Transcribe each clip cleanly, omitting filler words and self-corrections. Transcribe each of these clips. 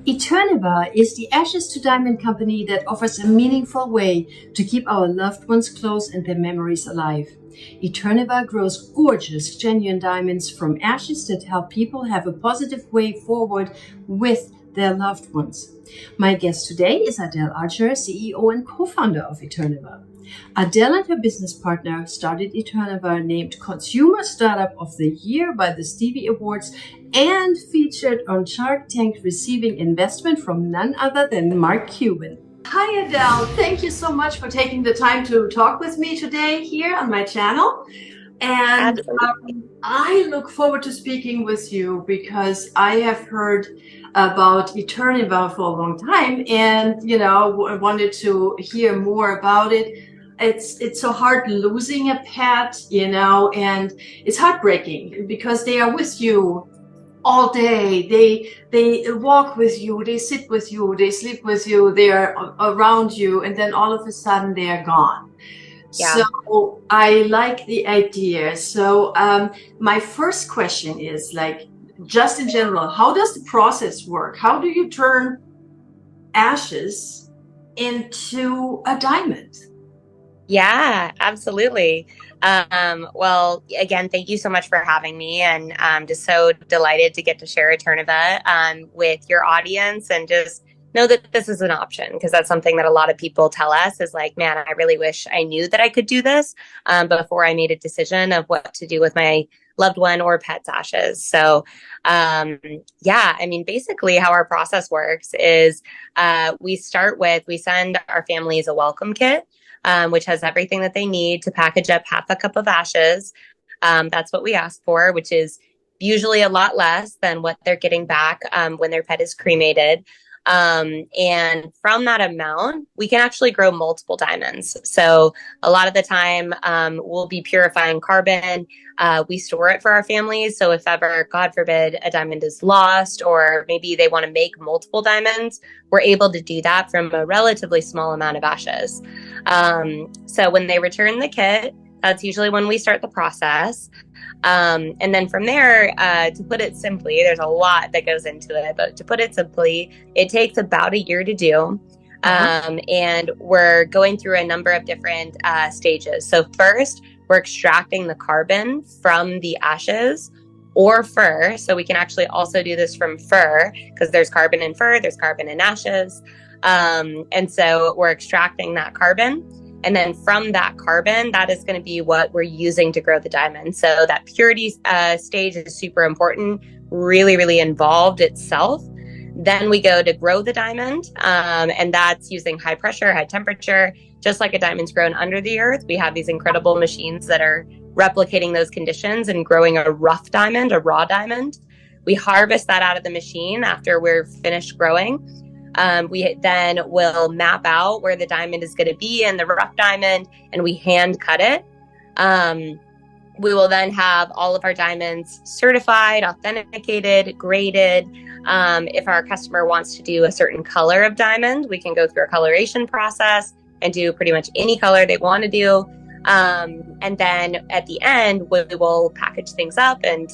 Eterneva is the Ashes to Diamond company that offers a meaningful way to keep our loved ones close and their memories alive. Eterneva grows gorgeous, genuine diamonds from ashes that help people have a positive way forward with their loved ones. My guest today is Adelle Archer, CEO and co-founder of Eterneva. Adelle and her business partner started Eterneva, named Consumer Startup of the Year by the Stevie Awards, and featured on Shark Tank, receiving investment from none other than Mark Cuban. Hi Adelle, thank you so much for taking the time to talk with me today here on my channel. And I look forward to speaking with you because I have heard about Eterneva for a long time, and I wanted to hear more about it. It's so hard losing a pet, and it's heartbreaking because they are with you all day. They walk with you, they sit with you, they sleep with you, they are around you, and then all of a sudden they are gone. Yeah. So I like the idea. So my first question is, just in general, how does the process work? How do you turn ashes into a diamond? Yeah, absolutely. Well, again, thank you so much for having me, and I'm just so delighted to get to share Eterneva with your audience, and just know that this is an option, because that's something that a lot of people tell us is like, man, I really wish I knew that I could do this before I made a decision of what to do with my loved one or pet's ashes. So basically how our process works is we send our families a welcome kit, which has everything that they need to package up half a cup of ashes. That's what we ask for, which is usually a lot less than what they're getting back when their pet is cremated. And from that amount, we can actually grow multiple diamonds. So a lot of the time, we'll be purifying carbon. We store it for our families. So if ever, God forbid, a diamond is lost, or maybe they want to make multiple diamonds, we're able to do that from a relatively small amount of ashes. So when they return the kit, that's usually when we start the process. And then from there, to put it simply, there's a lot that goes into it, but to put it simply, it takes about a year to do. And we're going through a number of different stages. So first, we're extracting the carbon from the ashes or fur. So we can actually also do this from fur, because there's carbon in fur, there's carbon in ashes. And so we're extracting that carbon. And then from that carbon, that is going to be what we're using to grow the diamond. So that purity stage is super important, really, really involved itself. Then we go to grow the diamond, and that's using high pressure, high temperature. Just like a diamond's grown under the earth, we have these incredible machines that are replicating those conditions and growing a rough diamond, a raw diamond. We harvest that out of the machine after we're finished growing. We then will map out where the diamond is going to be in the rough diamond, and we hand cut it. We will then have all of our diamonds certified, authenticated, graded. If our customer wants to do a certain color of diamond, we can go through a coloration process and do pretty much any color they want to do. And then at the end, we will package things up and,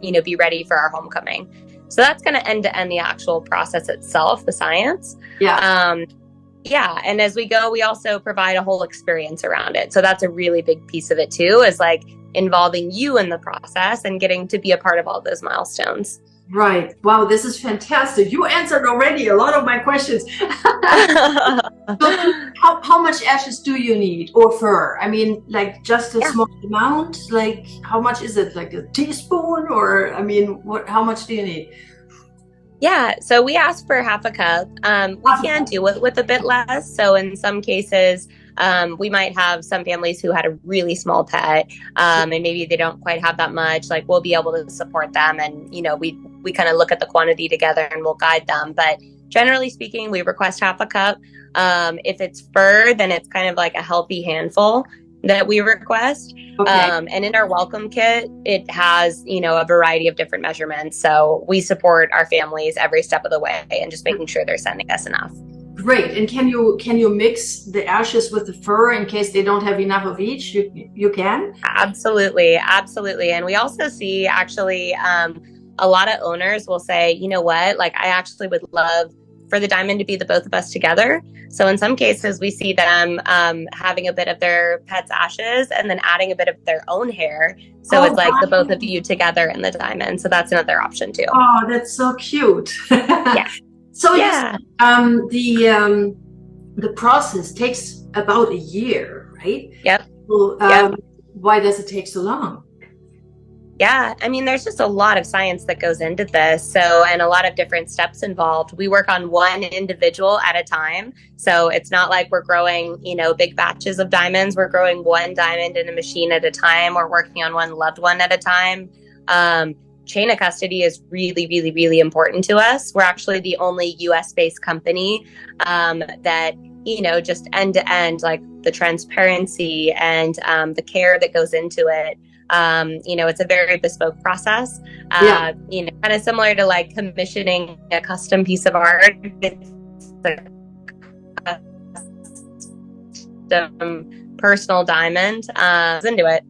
be ready for our homecoming. So that's going to end the actual process itself, the science. Yeah. And as we go, we also provide a whole experience around it. So that's a really big piece of it too, is like involving you in the process and getting to be a part of all those milestones. Right. Wow, this is fantastic. You answered already a lot of my questions. So how much ashes do you need, or fur? I mean, just a small amount? How much is it? Like a teaspoon? Or, how much do you need? Yeah, so we ask for half a cup. We can do it with a bit less. So in some cases, we might have some families who had a really small pet, and maybe they don't quite have that much. We'll be able to support them, and we kind of look at the quantity together and we'll guide them. But generally speaking, we request half a cup. If it's fur, then it's kind of like a healthy handful that we request. Okay. And in our welcome kit, it has, a variety of different measurements. So we support our families every step of the way and just making sure they're sending us enough. Great. And can you mix the ashes with the fur in case they don't have enough of each? You can? Absolutely. And we also see actually a lot of owners will say, you know what, like I actually would love for the diamond to be the both of us together. So in some cases, we see them having a bit of their pet's ashes and then adding a bit of their own hair. So it's like the both of you together in the diamond. So that's another option too. Oh, that's so cute. Yeah. So yeah. The process takes about a year, right? Yep. So, why does it take so long? Yeah, I mean, there's just a lot of science that goes into this. So, and a lot of different steps involved. We work on one individual at a time. So it's not like we're growing, big batches of diamonds. We're growing one diamond in a machine at a time. We're working on one loved one at a time. Chain of custody is really, really, really important to us. We're actually the only US based company that, just end to end, like the transparency and the care that goes into it. It's a very bespoke process, kind of similar to like commissioning a custom piece of art. It's a custom personal diamond into it.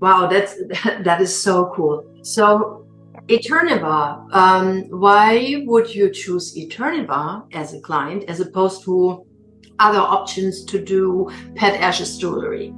Wow, that is so cool. So Eterneva, why would you choose Eterneva as a client as opposed to other options to do pet ashes jewelry?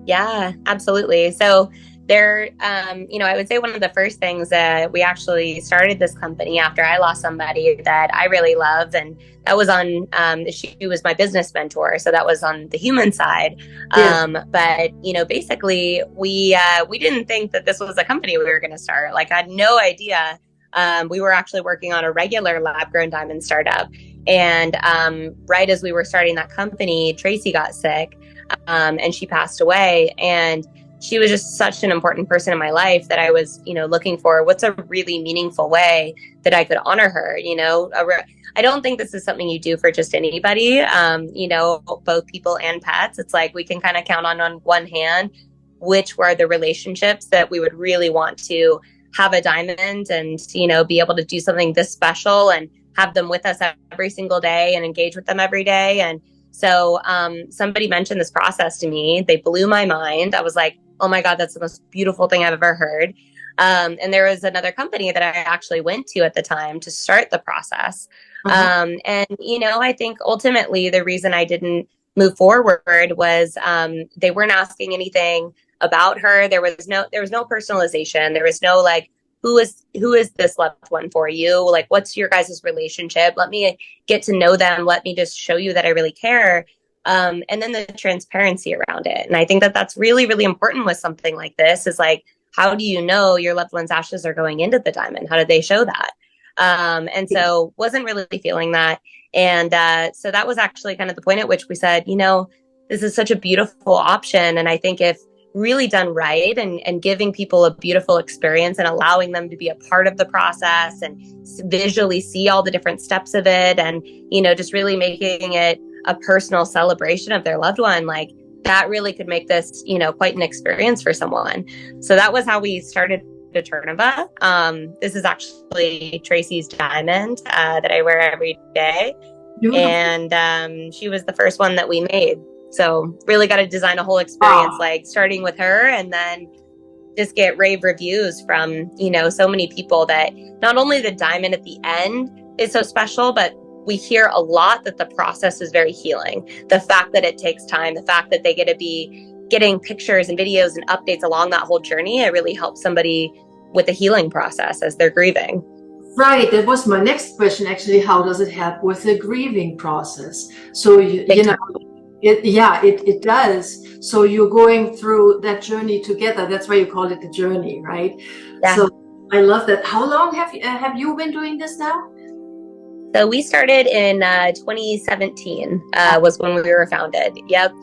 Yeah, absolutely. So there, I would say one of the first things that we actually started this company after I lost somebody that I really love, and that was on, she was my business mentor. So that was on the human side. Yeah. But, basically we didn't think that this was a company we were going to start. Like I had no idea. We were actually working on a regular lab grown diamond startup. And right as we were starting that company, Tracy got sick. And she passed away, and she was just such an important person in my life that I was, looking for what's a really meaningful way that I could honor her. I don't think this is something you do for just anybody, both people and pets. It's like we can kind of count on one hand which were the relationships that we would really want to have a diamond and, be able to do something this special and have them with us every single day and engage with them every day. And so somebody mentioned this process to me. They blew my mind. I was like, oh my God, that's the most beautiful thing I've ever heard. And there was another company that I actually went to at the time to start the process. And, I think ultimately the reason I didn't move forward was they weren't asking anything about her. There was no personalization. There was no like, who is this loved one for you? Like, what's your guys' relationship? Let me get to know them. Let me just show you that I really care. And then the transparency around it. And I think that that's really, really important with something like this is like, how do you know your loved one's ashes are going into the diamond? How did they show that? And so wasn't really feeling that. And so that was actually kind of the point at which we said, this is such a beautiful option. And I think if really done right and giving people a beautiful experience and allowing them to be a part of the process and visually see all the different steps of it and, just really making it a personal celebration of their loved one, like that really could make this, quite an experience for someone. So that was how we started Eterneva. This is actually Tracy's diamond that I wear every day. And she was the first one that we made. So really got to design a whole experience, like starting with her and then just get rave reviews from, so many people that not only the diamond at the end is so special, but we hear a lot that the process is very healing. The fact that it takes time, the fact that they get to be getting pictures and videos and updates along that whole journey, it really helps somebody with the healing process as they're grieving. Right. That was my next question, actually. How does it help with the grieving process? So, it does. So you're going through that journey together. That's why you call it the journey, right? Yeah. So I love that. How long have you been doing this now? So we started in 2017 was when we were founded. Yep.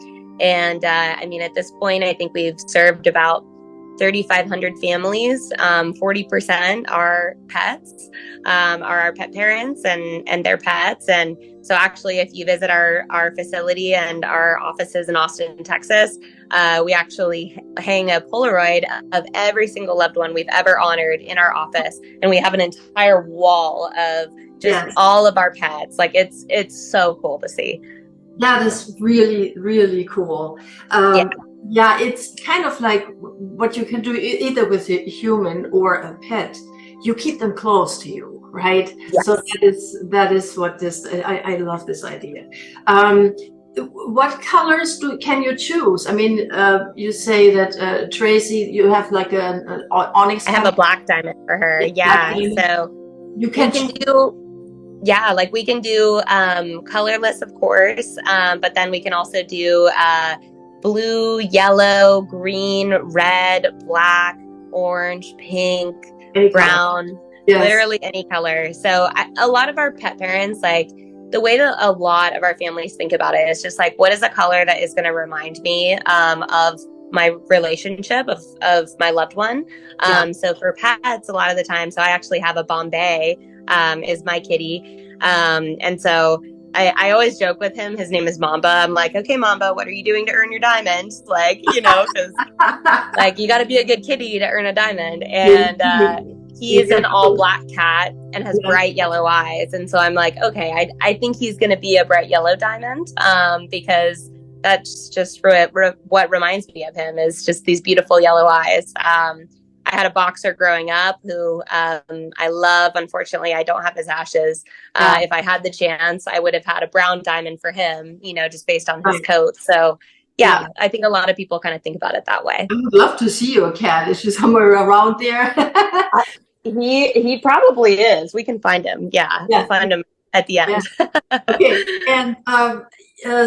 And at this point, I think we've served about 3,500 families. 40% are pets, are our pet parents and their pets. And so actually, if you visit our facility and our offices in Austin, Texas, we actually hang a Polaroid of every single loved one we've ever honored in our office. And we have an entire wall of just all of our pets. Like it's so cool to see. That is really, really cool. Yeah, it's kind of like what you can do either with a human or a pet. you keep them close to you, right? Yes. So that is what this. I love this idea. What colors can you choose? I mean, you say that Tracy, you have like an onyx. I have a black diamond for her. Yeah. So you we can do, yeah, like we can do colorless, of course, but then we can also do blue, yellow, green, red, black, orange, pink, brown, literally any color. So a lot of our pet parents, like the way that a lot of our families think about it is just like, what is a color that is going to remind me of my relationship of my loved one. So for pets, a lot of the time, so I actually have a Bombay is my kitty. And so I always joke with him. His name is Mamba. I'm like, okay, Mamba, what are you doing to earn your diamond? Like, you know, because like you got to be a good kitty to earn a diamond. And he's an all black cat and has bright yellow eyes. And so I'm like, okay, I think he's going to be a bright yellow diamond because that's just what reminds me of him is just these beautiful yellow eyes. I had a boxer growing up who I love. Unfortunately, I don't have his ashes. If I had the chance, I would have had a brown diamond for him, you know, just based on his coat. So, yeah, I think a lot of people kind of think about it that way. I would love to see your cat. Is she somewhere around there? He probably is. We can find him. Yeah, we'll find him at the end. Okay. And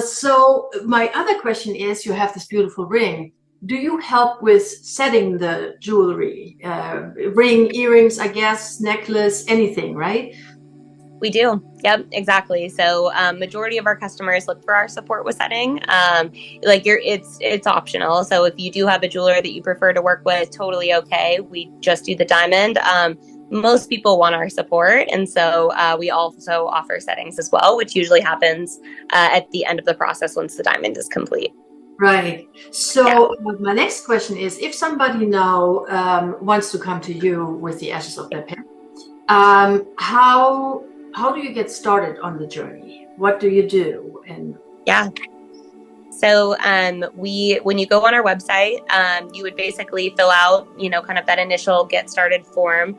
so my other question is, you have this beautiful ring. Do you help with setting the jewelry, ring, earrings, I guess, necklace, anything, right? We do. Yep, exactly. So majority of our customers look for our support with setting. It's optional. So if you do have a jeweler that you prefer to work with, totally okay. We just do the diamond. Most people want our support. And so we also offer settings as well, which usually happens at the end of the process once the diamond is complete. Right. So my next question is, if somebody now wants to come to you with the ashes of their pet, how do you get started on the journey? What do you do? And so when you go on our website, you would basically fill out, you know, kind of that initial get started form.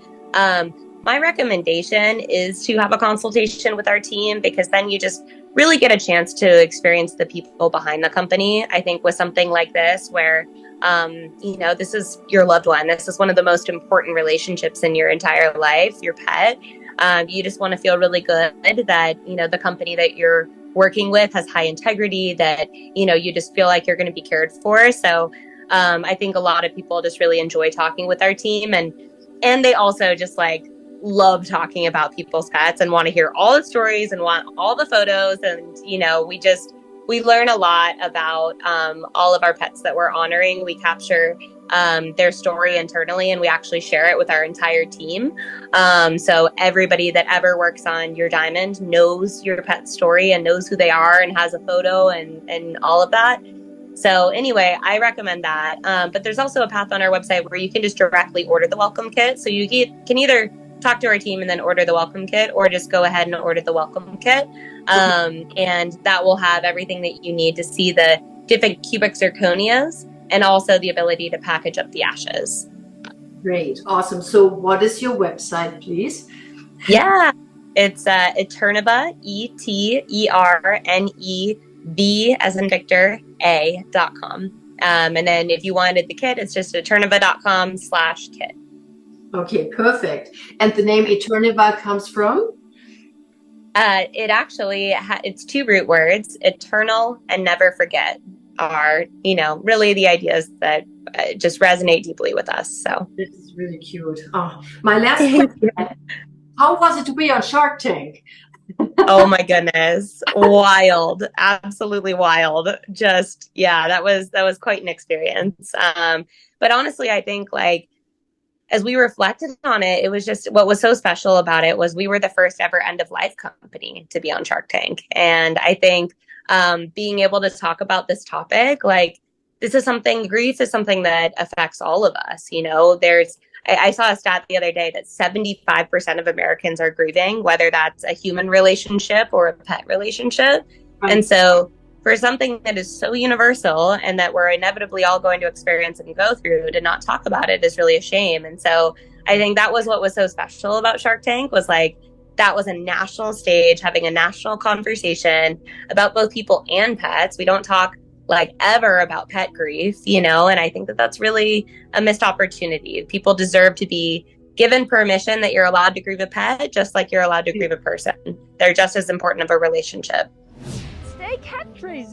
My recommendation is to have a consultation with our team because then you just really get a chance to experience the people behind the company. I think with something like this where, you know, this is your loved one. This is one of the most important relationships in your entire life, your pet. You just want to feel really good that, you know, the company that you're working with has high integrity, that, you know, you just feel like you're going to be cared for. So I think a lot of people just really enjoy talking with our team and they also just like love talking about people's pets and want to hear all the stories and want all the photos. And, you know, we learn a lot about all of our pets that we're honoring. We capture their story internally and we actually share it with our entire team. So everybody that ever works on your diamond knows your pet's story and knows who they are and has a photo and all of that. So anyway, I recommend that. But there's also a path on our website where you can just directly order the welcome kit. So you can either talk to our team and then order the welcome kit or just go ahead and order the welcome kit. And that will have everything that you need to see the different cubic zirconias and also the ability to package up the ashes. Great. Awesome. So what is your website, please? Yeah, it's Eterneva, ETERNEV as in Victor, A.com. And then if you wanted the kit, it's just eterneva.com/kit. Okay, perfect. And the name Eterneva comes from? It actually, it's two root words, eternal and never forget are, you know, really the ideas that just resonate deeply with us. So this is really cute. Oh, my last question. How was it to be on Shark Tank? Oh my goodness. Wild. Absolutely wild. Just, yeah, that was quite an experience. But honestly, I think like, as we reflected on it, it was just what was so special about it was we were the first ever end of life company to be on Shark Tank. And I think being able to talk about this topic, like this is something, grief is something that affects all of us. You know, I saw a stat the other day that 75% of Americans are grieving, whether that's a human relationship or a pet relationship. Right. And so for something that is so universal and that we're inevitably all going to experience and go through, to not talk about it is really a shame. And so I think that was what was so special about Shark Tank, was like, that was a national stage, having a national conversation about both people and pets. We don't talk like ever about pet grief, you know, and I think that that's really a missed opportunity. People deserve to be given permission that you're allowed to grieve a pet, just like you're allowed to grieve a person. They're just as important of a relationship. Stay cat crazy.